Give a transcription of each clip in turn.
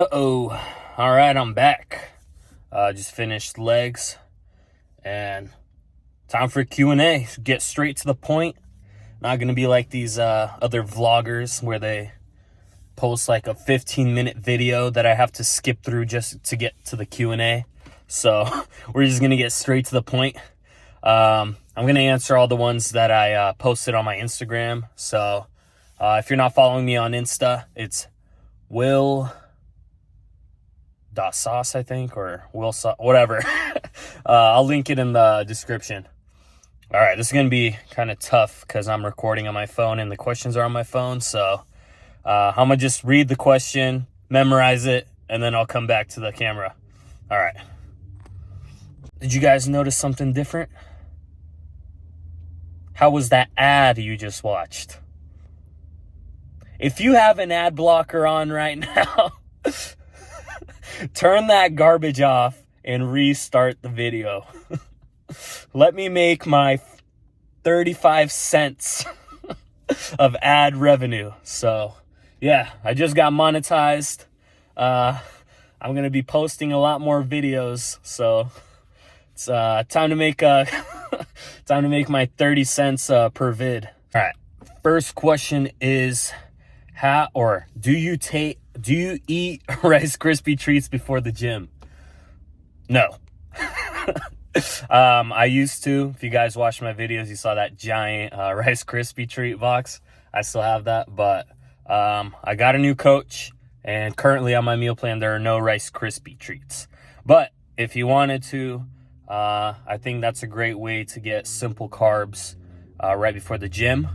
Uh-oh. All right, I'm back. Just finished legs and time for Q&A. Get straight to the point. Not going to be like these other vloggers where they post like a 15-minute video that I have to skip through just to get to the Q&A. So we're just going to get straight to the point. I'm going to answer all the ones that I posted on my Instagram. So if you're not following me on Insta, it's Willsauce, I think, or Willsauce, whatever. I'll link it in the description. All right, this is going to be kind of tough because I'm recording on my phone and the questions are on my phone. So I'm going to just read the question, memorize it, and then I'll come back to the camera. All right. Did you guys notice something different? How was that ad you just watched? If you have an ad blocker on right now, turn that garbage off and restart the video. Let me make my 35 cents of ad revenue. So, yeah, I just got monetized. I'm going to be posting a lot more videos. So, it's time to make time to make my 30 cents per vid. All right. First question is, do you eat Rice Krispie treats before the gym? No. I used to. If you guys watched my videos, you saw that giant Rice Krispie treat box. I still have that, but I got a new coach, and currently on my meal plan there are no Rice Krispie treats. But if you wanted to, I think that's a great way to get simple carbs right before the gym.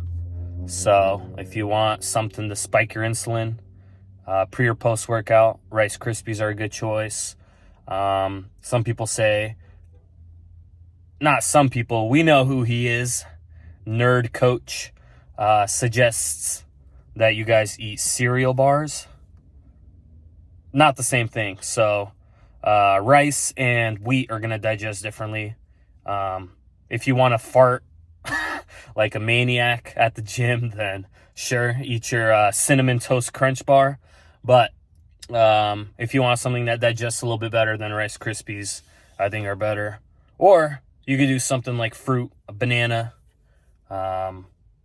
So if you want something to spike your insulin pre or post workout, Rice Krispies are a good choice. Some people say, not some people, we know who he is, Nerd Coach, suggests that you guys eat cereal bars. Not the same thing. So rice and wheat are going to digest differently. If you want to fart like a maniac at the gym, then sure, eat your Cinnamon Toast Crunch bar. But if you want something that digests a little bit better, than Rice Krispies, I think are better. Or you could do something like fruit, a banana,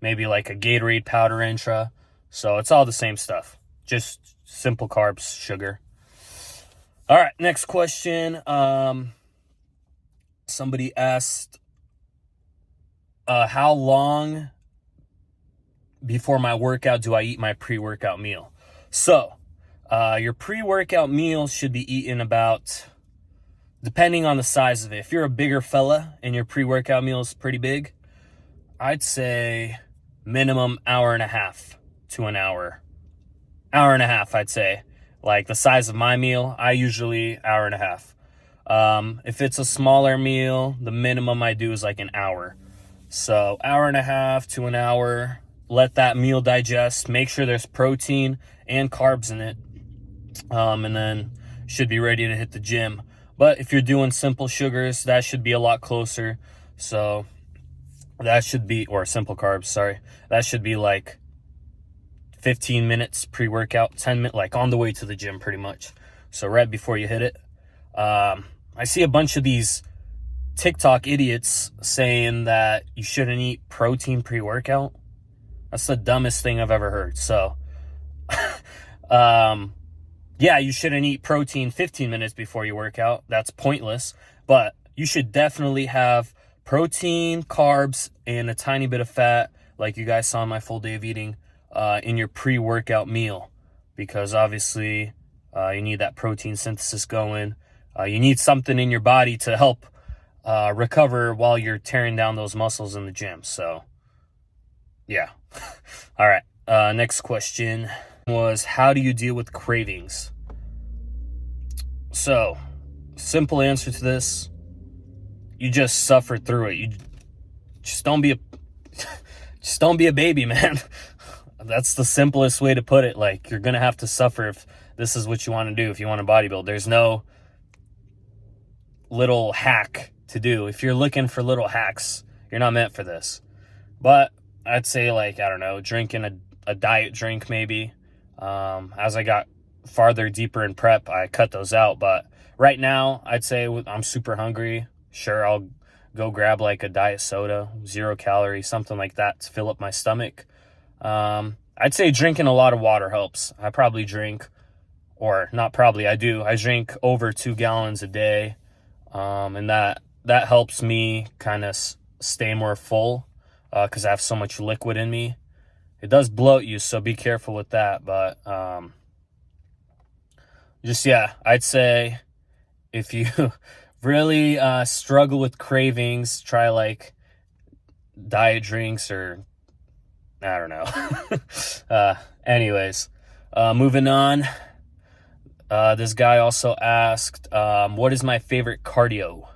maybe like a Gatorade powder intra. So it's all the same stuff, just simple carbs, sugar. All right, next question. Somebody asked, how long before my workout do I eat my pre-workout meal? So your pre-workout meal should be eaten about, depending on the size of it. If you're a bigger fella and your pre-workout meal is pretty big, I'd say minimum hour and a half to an hour. Hour and a half, I'd say. Like the size of my meal, I usually hour and a half. If it's a smaller meal, the minimum I do is like an hour. So hour and a half to an hour, let that meal digest, make sure there's protein and carbs in it, and then should be ready to hit the gym. But if you're doing simple sugars, that should be a lot closer. So that should be, or simple carbs, sorry, that should be like 15 minutes pre-workout, 10 minutes, like on the way to the gym pretty much. So right before you hit it. I see a bunch of these TikTok idiots saying that you shouldn't eat protein pre-workout. That's the dumbest thing I've ever heard. So, yeah, you shouldn't eat protein 15 minutes before you work out. That's pointless. But you should definitely have protein, carbs, and a tiny bit of fat, like you guys saw in my full day of eating, in your pre-workout meal. Because obviously, you need that protein synthesis going. You need something in your body to help recover while you're tearing down those muscles in the gym. So, yeah. All right. Next question was, how do you deal with cravings? So, simple answer to this, you just suffer through it. You just don't be a baby, man. That's the simplest way to put it. Like, you're going to have to suffer if this is what you want to do, if you want to bodybuild. There's no little hack to do. If you're looking for little hacks, you're not meant for this. But I'd say, like, I don't know, drinking a diet drink maybe. As I got farther deeper in prep, I cut those out. But right now, I'd say I'm super hungry. Sure, I'll go grab like a diet soda, 0 calorie, something like that to fill up my stomach. I'd say drinking a lot of water helps. I probably drink, or not probably, I do. I drink over 2 gallons a day. And that helps me kind of stay more full because I have so much liquid in me. It does bloat you, so be careful with that. But yeah, I'd say if you really struggle with cravings, try like diet drinks or I don't know. Anyways, moving on. This guy also asked, what is my favorite cardio?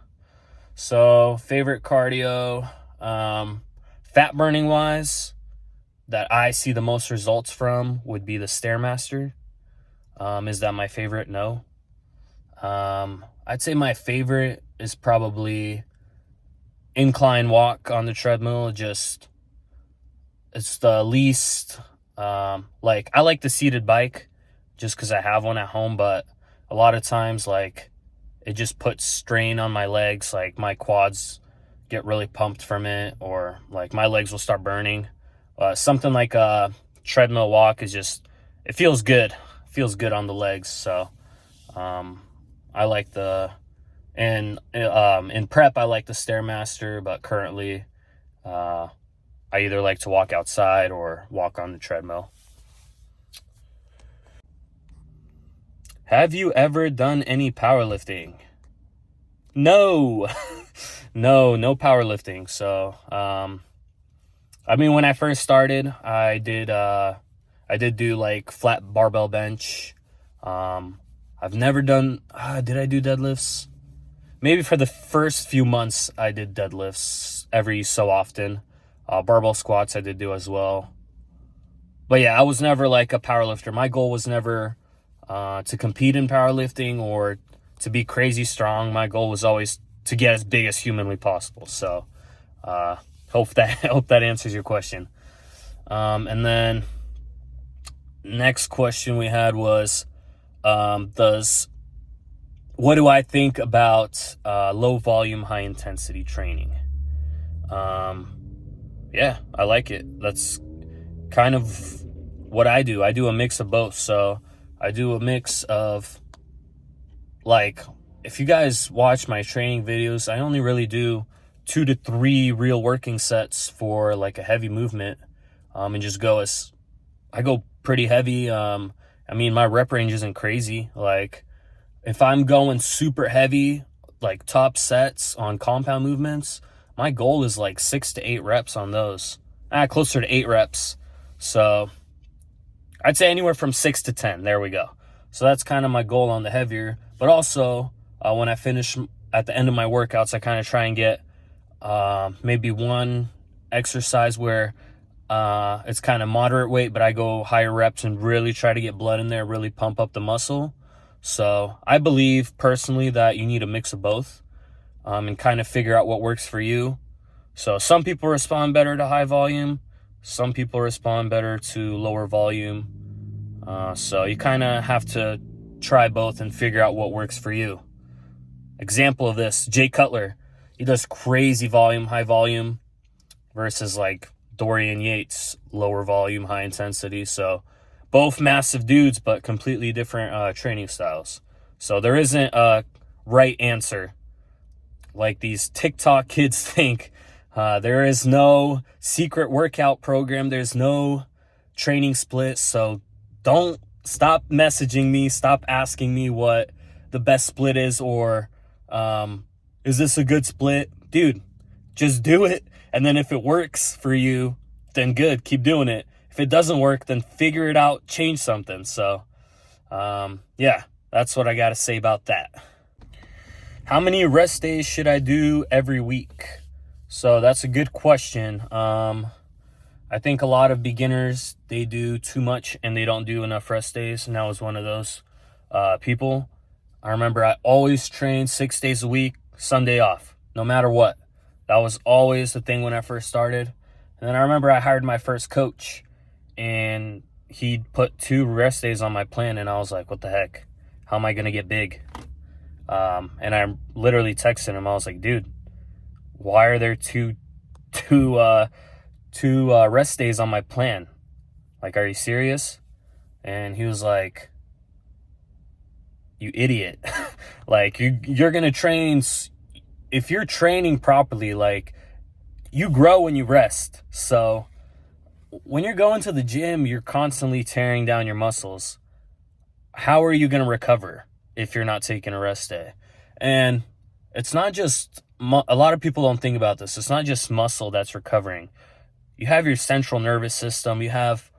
So favorite cardio, fat burning wise, that I see the most results from would be the Stairmaster. Is that my favorite? No. I'd say my favorite is probably incline walk on the treadmill. It's the least, like I like the seated bike just because I have one at home, but a lot of times like it just puts strain on my legs. Like my quads get really pumped from it, or like my legs will start burning. Something like a treadmill walk is just, it feels good. It feels good on the legs. So I like in prep, I like the Stairmaster, but currently I either like to walk outside or walk on the treadmill. Have you ever done any powerlifting? No. No powerlifting. So, I mean, when I first started, I did do like flat barbell bench. I've never done, did I do deadlifts? Maybe for the first few months I did deadlifts every so often. Barbell squats I did do as well. But yeah, I was never like a powerlifter. My goal was never to compete in powerlifting or to be crazy strong. My goal was always to get as big as humanly possible. So hope that answers your question. And then next question we had was, what do I think about low volume, high intensity training? Yeah, I like it. That's kind of what I do. I do a mix of both. So I do a mix of, like, if you guys watch my training videos, I only really do 2 to 3 real working sets for like a heavy movement, and just I go pretty heavy. I mean, my rep range isn't crazy. Like if I'm going super heavy, like top sets on compound movements, my goal is like 6 to 8 reps on those. Closer to 8 reps. So I'd say anywhere from 6 to 10. There we go. So that's kind of my goal on the heavier. But also, when I finish at the end of my workouts, I kind of try and get maybe one exercise where it's kind of moderate weight, but I go higher reps and really try to get blood in there, really pump up the muscle. So I believe personally that you need a mix of both, and kind of figure out what works for you. So some people respond better to high volume. Some people respond better to lower volume. So you kind of have to try both and figure out what works for you. Example of this, Jay Cutler. He does crazy volume, high volume, versus like Dorian Yates, lower volume, high intensity. So both massive dudes, but completely different training styles. So there isn't a right answer like these TikTok kids think. There is no secret workout program. There's no training split. So don't stop messaging me. Stop asking me what the best split is, or is this a good split? Dude, just do it. And then if it works for you, then good, keep doing it. If it doesn't work, then figure it out, change something. So yeah, that's what I got to say about that. How many rest days should I do every week? So that's a good question. I think a lot of beginners, they do too much and they don't do enough rest days. And I was one of those people. I remember I always trained 6 days a week, Sunday off, no matter what. That was always the thing when I first started. And then I remember I hired my first coach, and he'd put 2 rest days on my plan, and I was like, what the heck? How am I going to get big? And I literally texted him. I was like, dude, why are there two rest days on my plan? Like, are you serious? And he was like, you idiot. Like, you're going to train. If you're training properly, like, you grow when you rest. So when you're going to the gym, you're constantly tearing down your muscles. How are you going to recover if you're not taking a rest day? And it's not just, a lot of people don't think about this. It's not just muscle that's recovering. You have your central nervous system. You have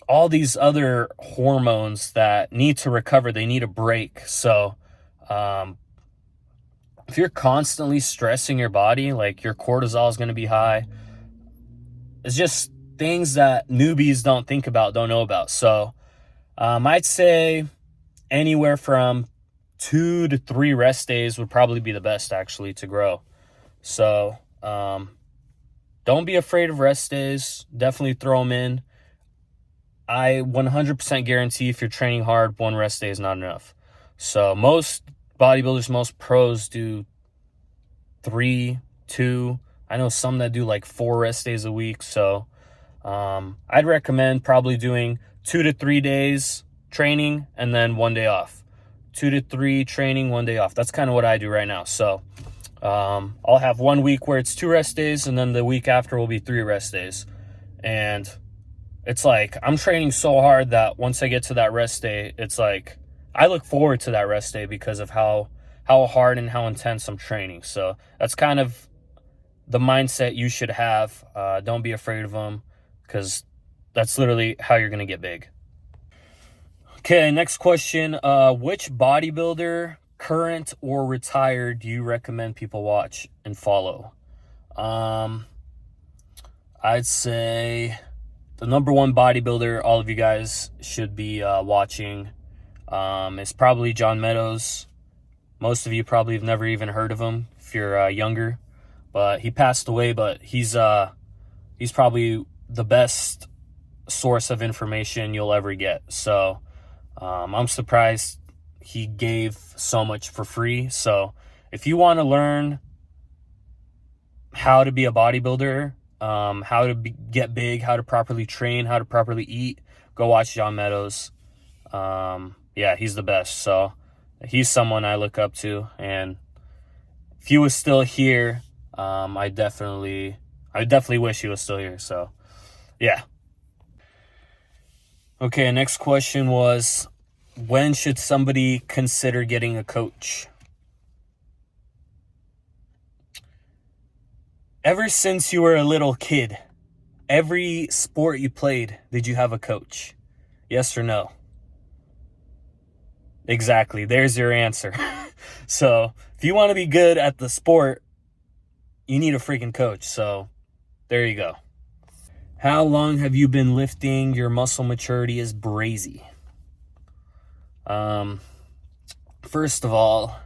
all these other hormones that need to recover. They need a break. So if you're constantly stressing your body, like, your cortisol is going to be high. It's just things that newbies don't think about, don't know about. So I'd say anywhere from 2 to 3 rest days would probably be the best, actually, to grow. So don't be afraid of rest days. Definitely throw them in. I 100% guarantee if you're training hard, 1 rest day is not enough. So most bodybuilders, most pros do 3, 2. I know some that do like 4 rest days a week. So I'd recommend probably doing 2 to 3 days training and then 1 day off. 2 to 3 training, 1 day off. That's kind of what I do right now. So I'll have 1 week where it's 2 rest days, and then the week after will be 3 rest days. And it's like, I'm training so hard that once I get to that rest day, it's like, I look forward to that rest day because of how hard and how intense I'm training. So that's kind of the mindset you should have. Don't be afraid of them, because that's literally how you're going to get big. Okay, next question. Which bodybuilder, current or retired, do you recommend people watch and follow? I'd say the number 1 bodybuilder all of you guys should be watching is probably John Meadows. Most of you probably have never even heard of him if you're younger, but he passed away. But he's probably the best source of information you'll ever get. So I'm surprised he gave so much for free. So if you want to learn how to be a bodybuilder, how to get big, how to properly train, how to properly eat, go watch John Meadows. Yeah, he's the best. So he's someone I look up to. And if he was still here, I definitely wish he was still here. So yeah. Okay, next question was, when should somebody consider getting a coach? Ever since you were a little kid, every sport you played, did you have a coach? Yes or no? Exactly. There's your answer. So if you want to be good at the sport, you need a freaking coach. So there you go. How long have you been lifting? Your muscle maturity is brazy. First of all,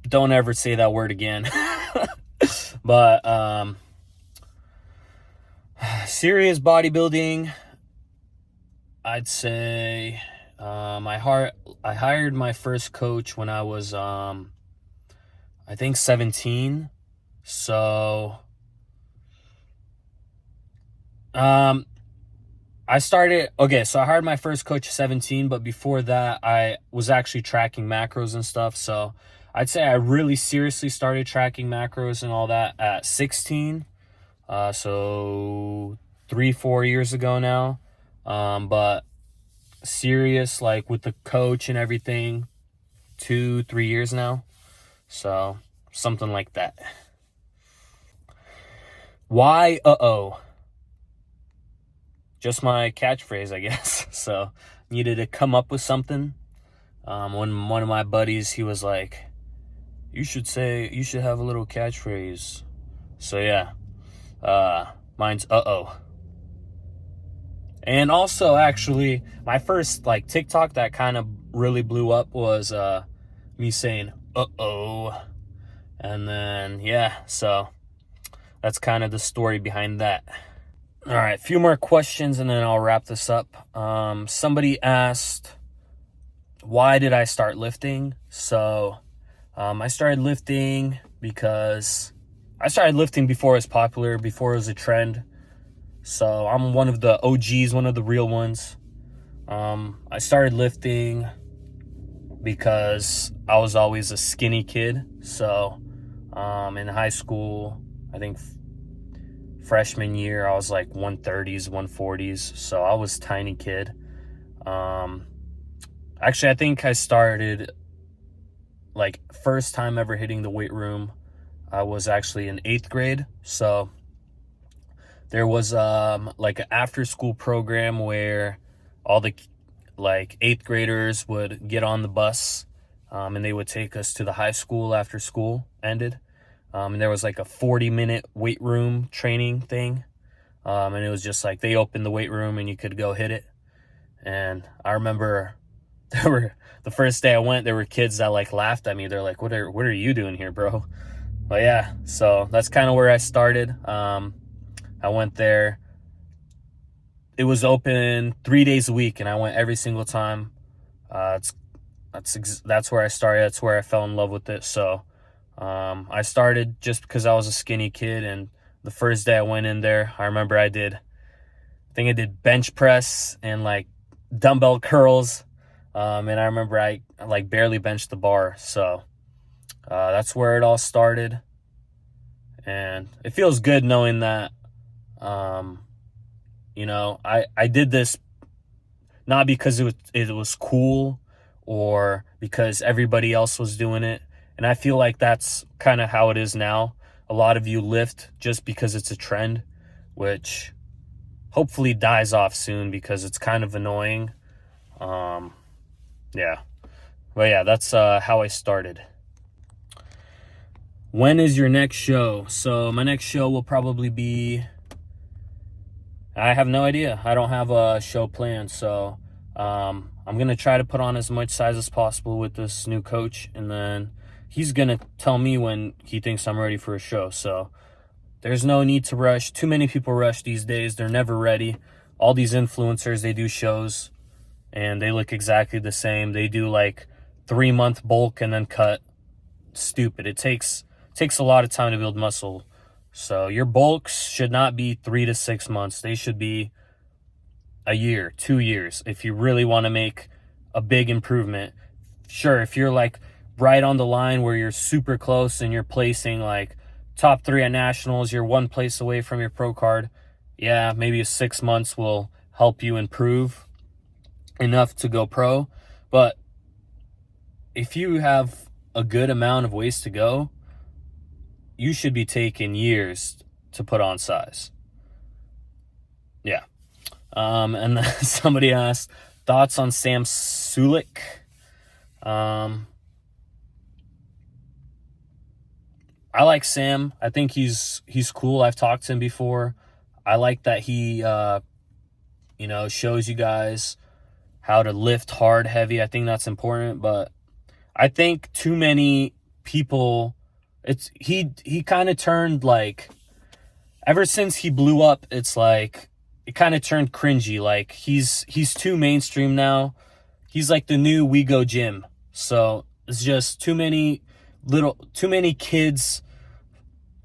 don't ever say that word again. But serious bodybuilding, I'd say I hired my first coach when I was I think 17. So I hired my first coach at 17, but before that I was actually tracking macros and stuff. So I'd say I really seriously started tracking macros and all that at 16. So 3-4 years ago now. But serious, like with the coach and everything, 2-3 years now. So something like that. Why just my catchphrase, I guess. So needed to come up with something. When one of my buddies, he was like, you should have a little catchphrase. So yeah, mine's And also, actually, my first like TikTok that kind of really blew up was me saying and then yeah, so that's kind of the story behind that. All right, a few more questions and then I'll wrap this up. Somebody asked, why did I start lifting? So I started lifting because I started lifting before it was popular, before it was a trend. So I'm one of the OGs, one of the real ones. I started lifting because I was always a skinny kid. So in high school, I think freshman year, I was like 130s, 140s. So I was a tiny kid. Actually, I think I started, like, first time ever hitting the weight room, I was actually in 8th grade. So there was like an after school program where all the like 8th graders would get on the bus and they would take us to the high school after school ended. And there was like a 40-minute weight room training thing. And it was just like they opened the weight room and you could go hit it. And I remember the first day I went, there were kids that like laughed at me. They're like, what are you doing here, bro? But yeah, so that's kind of where I started. I went there. It was open 3 days a week, and I went every single time. That's where I started. That's where I fell in love with it. So I started just because I was a skinny kid, and the first day I went in there, I remember I did bench press and like dumbbell curls, and I remember I like barely benched the bar. So that's where it all started, and it feels good knowing that you know, I did this not because it was cool or because everybody else was doing it. And I feel like that's kind of how it is now. A lot of you lift just because it's a trend, which hopefully dies off soon because it's kind of annoying. Yeah. But yeah, that's how I started. When is your next show? So my next show will probably be, I have no idea. I don't have a show planned. So I'm going to try to put on as much size as possible with this new coach. And then he's going to tell me when he thinks I'm ready for a show. So there's no need to rush. Too many people rush these days. They're never ready. All these influencers, they do shows and they look exactly the same. They do like 3-month bulk and then cut. Stupid. It takes a lot of time to build muscle. So your bulks should not be 3 to 6 months. They should be a year, 2 years. If you really want to make a big improvement. Sure, if you're like right on the line where you're super close and you're placing like top 3 at nationals, you're 1 place away from your pro card. Yeah, maybe 6 months will help you improve enough to go pro. But if you have a good amount of ways to go, you should be taking years to put on size. Yeah. And then somebody asked, thoughts on Sam Sulek? I like Sam. I think he's cool. I've talked to him before. I like that he, shows you guys how to lift hard, heavy. I think that's important. But I think too many people, he kind of turned like, ever since he blew up, it's like, it kind of turned cringy. Like he's too mainstream now. He's like the new We Go Gym. So it's just too many kids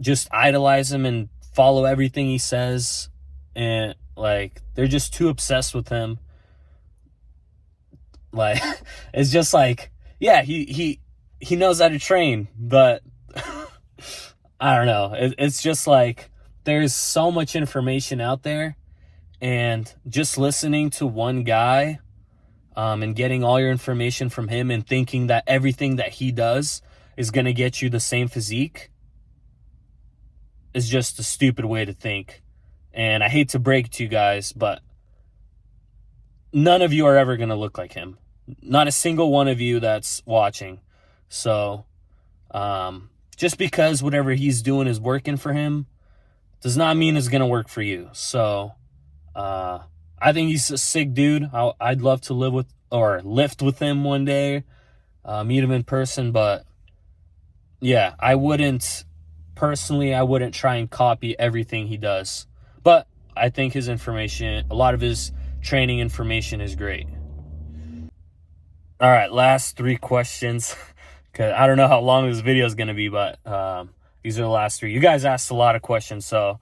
just idolize him and follow everything he says. And like, they're just too obsessed with him. Like, it's just like, yeah, he knows how to train, but I don't know. It's just like, there's so much information out there, and just listening to one guy and getting all your information from him and thinking that everything that he does is going to get you the same physique is just a stupid way to think. And I hate to break it to you guys, but none of you are ever going to look like him. Not a single one of you that's watching. So just because whatever he's doing is working for him does not mean it's going to work for you. So I think he's a sick dude. I'd love to lift with him one day, meet him in person. But yeah, I wouldn't try and copy everything he does. But I think his information, a lot of his training information is great. All right, last 3 questions. Cause I don't know how long this video is going to be, but these are the last 3. You guys asked a lot of questions, so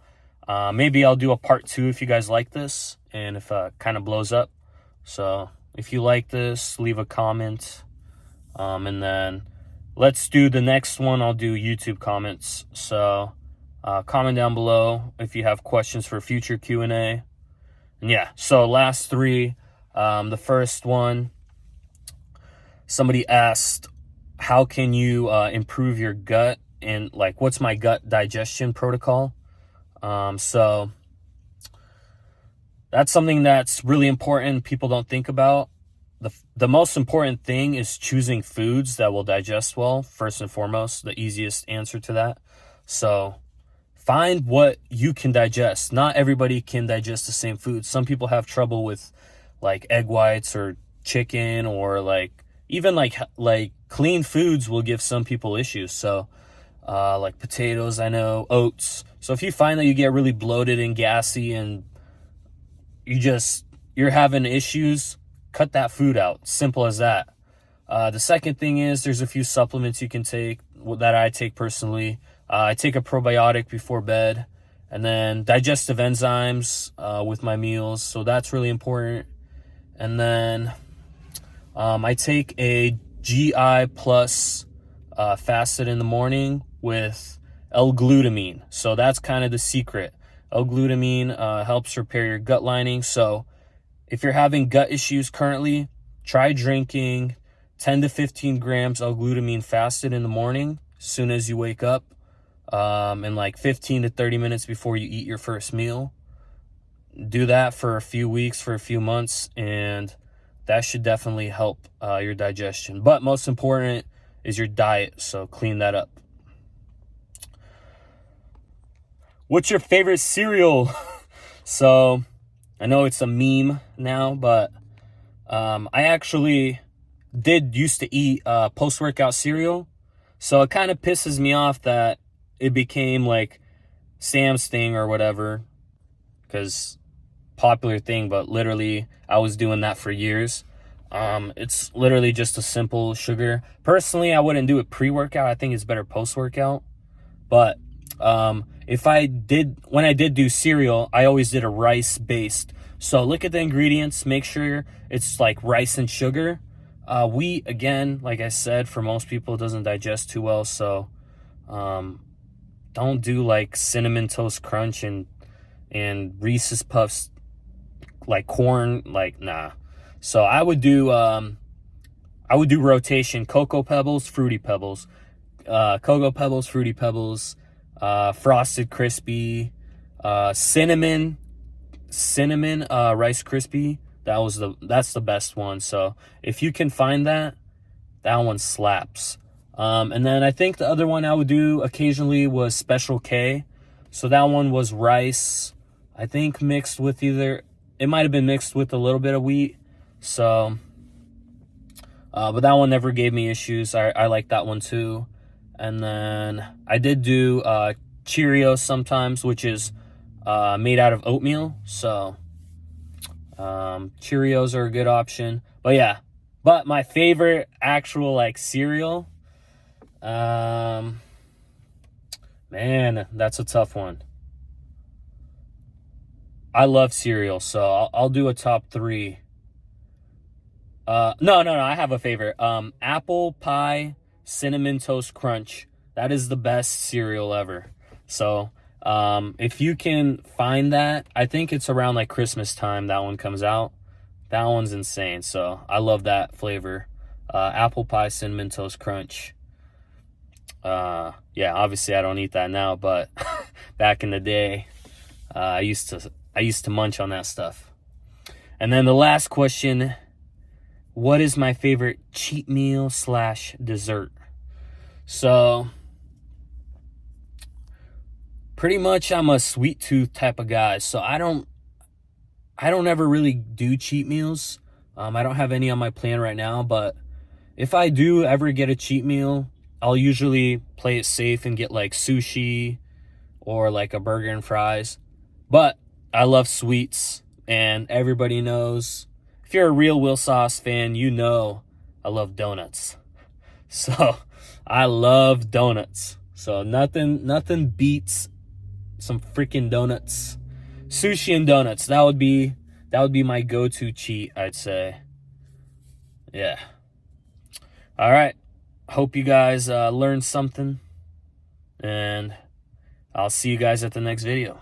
maybe I'll do a part 2 if you guys like this and if kind of blows up. So if you like this, leave a comment, and then let's do the next one. I'll do YouTube comments. So comment down below if you have questions for future Q&A. And yeah, so last 3. The first one, somebody asked, how can you improve your gut, and like what's my gut digestion protocol? So that's something that's really important, people don't think about. The most important thing is choosing foods that will digest well, first and foremost, the easiest answer to that. So find what you can digest. Not everybody can digest the same food. Some people have trouble with like egg whites or chicken, or like even like clean foods will give some people issues. So like potatoes, I know, oats. So if you find that you get really bloated and gassy and you're having issues, cut that food out. Simple as that. The second thing is there's a few supplements you can take that I take personally. I take a probiotic before bed, and then digestive enzymes with my meals. So that's really important. And then I take a GI plus fasted in the morning with L-glutamine. So that's kind of the secret. L-glutamine helps repair your gut lining. So if you're having gut issues currently, try drinking 10 to 15 grams L-glutamine fasted in the morning as soon as you wake up, and like 15 to 30 minutes before you eat your first meal. Do that for a few weeks, for a few months, and that should definitely help your digestion. But most important is your diet, so clean that up. What's your favorite cereal? So I know it's a meme now, but I actually used to eat post-workout cereal. So it kind of pisses me off that it became like Sam's thing or whatever, because popular thing, but literally I was doing that for years. It's literally just a simple sugar. Personally, I wouldn't do it pre-workout. I think it's better post-workout. But when I did do cereal, I always did a rice-based. So look at the ingredients, make sure it's like rice and sugar. Wheat, again, like I said, for most people, it doesn't digest too well. So don't do like Cinnamon Toast Crunch and Reese's Puffs, like corn, like nah. So I would do rotation: Cocoa Pebbles, Fruity Pebbles, Cocoa Pebbles, Fruity Pebbles, Frosted Crispy, cinnamon Rice Krispie. That's the best one. So if you can find that one slaps. And then I think the other one I would do occasionally was Special K. So that one was rice, I think mixed with it might have been mixed with a little bit of wheat. So, but that one never gave me issues. I like that one too. And then I did do Cheerios sometimes, which is made out of oatmeal. So Cheerios are a good option. But yeah, but my favorite actual like cereal, man, that's a tough one. I love cereal, so I'll do a top 3. No, I have a favorite. Apple Pie Cinnamon Toast Crunch. That is the best cereal ever. So if you can find that, I think it's around like Christmas time that one comes out. That one's insane. So I love that flavor. Apple Pie Cinnamon Toast Crunch. Yeah, obviously I don't eat that now, but back in the day, I used to munch on that stuff. And then the last question, what is my favorite cheat meal / dessert? So pretty much I'm a sweet tooth type of guy. So I don't ever really do cheat meals. I don't have any on my plan right now, but if I do ever get a cheat meal, I'll usually play it safe and get like sushi or like a burger and fries. But I love sweets, and everybody knows, if you're a real Willsauce fan, you know I love donuts. So I love donuts. So nothing beats some freaking donuts. Sushi and donuts. That would be my go-to cheat, I'd say. Yeah. All right. Hope you guys learned something, and I'll see you guys at the next video.